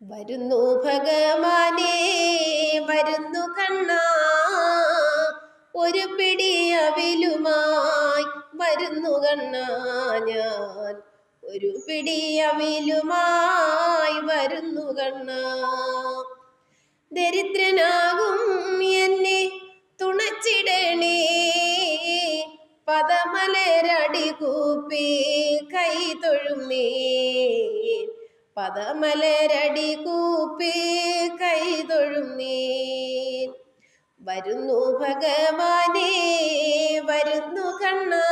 വരുന്നു ഭഗവാനേ വരുന്നു കണ്ണാ, ഒരു പിടി അവിലുമായി വരുന്നു കണ്ണാ ഞാൻ, ഒരു പിടി അവിലുമായി വരുന്നു കണ്ണാ. ദരിദ്രനാകും എന്നെ തുണച്ചിടണേ, പദമലരടി കൂപ്പി കൈ തൊഴുന്നേ, പദമലരടി കൂപ്പി കൈ തൊഴുന്നേ. വരുന്നു ഭഗവാനേ വരുന്നു കണ്ണാ,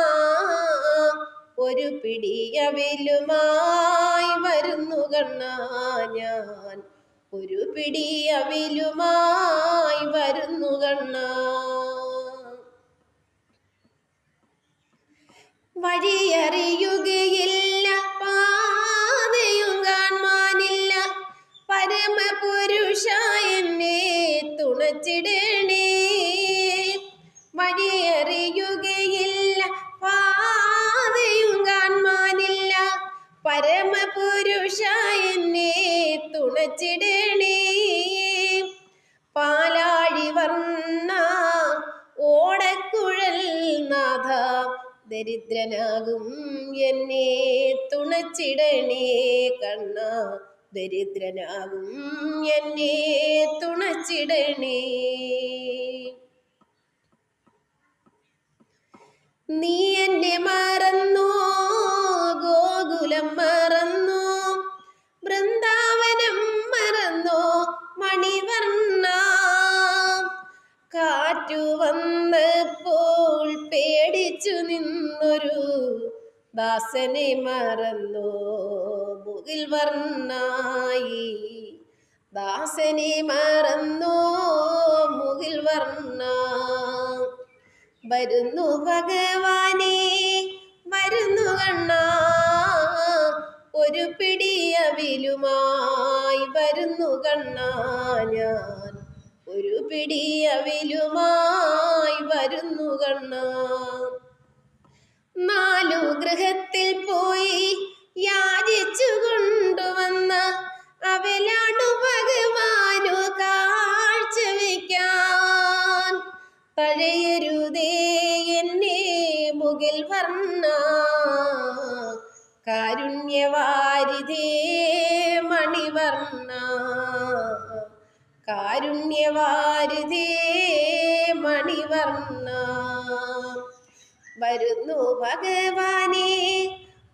ഒരു പിടി അവിലുമായി വരുന്നു കണ്ണാ ഞാൻ, ഒരു പിടി അവിലുമായി വരുന്നു കണ്ണാ. വഴിയറിയുകയില്ല പാതയും കാണാനില്ല, പരമപുരുഷ എന്നെ തുണച്ചിടണേ. വഴിയറിയുകയില്ല പാതയും കാണാനില്ല, പരമപുരുഷ എന്നെ തുണച്ചിടണേ. പാലാഴി വർണ്ണ ഓടക്കുഴൽ നാഥ, ദരിദ്രനാകും എന്നെ തുണച്ചിടണേ കണ്ണാ, ദരിദ്രനാകും എന്നെ തുണച്ചിടണേ. നീ എന്നെ മറന്നോ ഗോകുലം മറന്നോ, വൃന്ദാവനം മറന്നോ മണിവർണ്ണ. കാറ്റു വന്നപ്പോൾ പേടിച്ചു നിന്നൊരു ദാസനെ മറന്നോ മുകിൽ വർണ്ണായി, ദാസനെ മറന്നോ മുകിൽ വർണ്ണ. വരുന്നു ഭഗവാനേ വരുന്നു കണ്ണാ, ഒരു പിടി അവിലുമായി വരുന്നു കണ്ണാ ഞാൻ, ഒരു പിടി അവിലുമായി വരുന്നു കണ്ണാ. നാലു ഗൃഹത്തിൽ പോയി യാചിച്ചു കൊണ്ടുവന്ന അവലാണു ഭഗവാനു കാഴ്ച വയ്ക്കാൻ. തഴയരുതേ എന്നെ മുകിൽ വർണ്ണ, കാരുണ്യവാരിധേ മണിവർണ്ണ, കാരുണ്യവാരിധേ മണിവർണ്ണ. വരുന്നു ഭഗവാനേ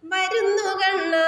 വരുന്നു കണ്ണാ,